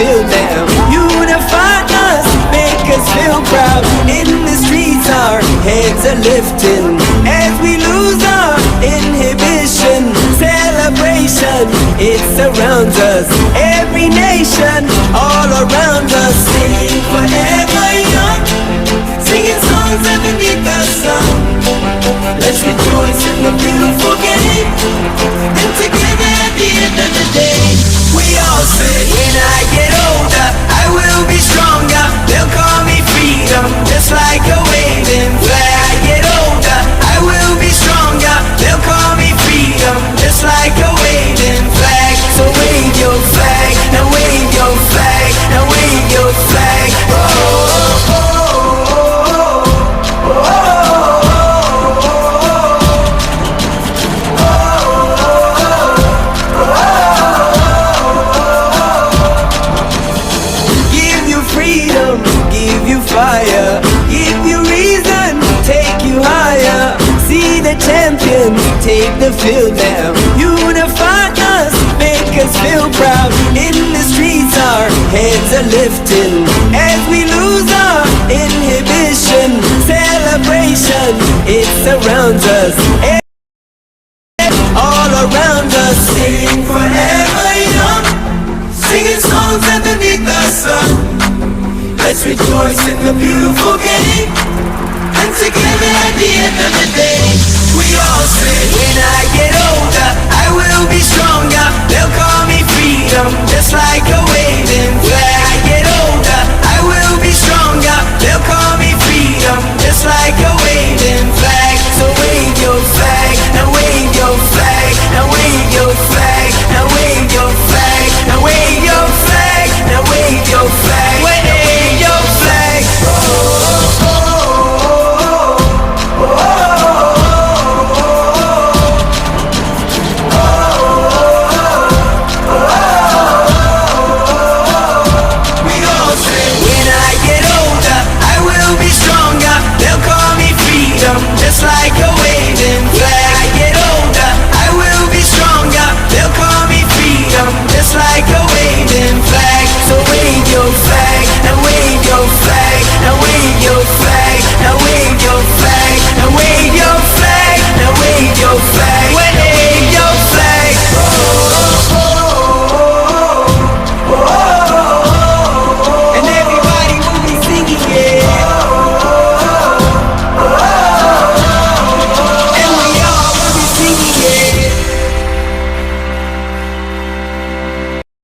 field now. Unify us, make us feel proud. In the streets our heads are lifting as we lose our inhibition. Celebration, it surrounds us. Every nation, all around us. Sing forever young, singing songs underneath the sun. Let's rejoice in the beautiful game, and together at the end of the day, we all say, when I get older, I will be stronger. They'll call me freedom, just like a waving flag. I get older, I will be stronger. They'll call me freedom, just like a waving flag. So wave your flag, now wave your flag, now wave your flag. Oh, oh, oh. Fire, give you reason, take you higher. See the champions take the field now. Unify us, make us feel proud. In the streets our heads are lifting as we lose our inhibition. Celebration, it surrounds us. All around us, sing forever young, singing songs underneath the sun. Let's rejoice in the beautiful game, and together at the end of the day, we all say, when I get older, I will be stronger. They'll call me freedom, just like a waving flag.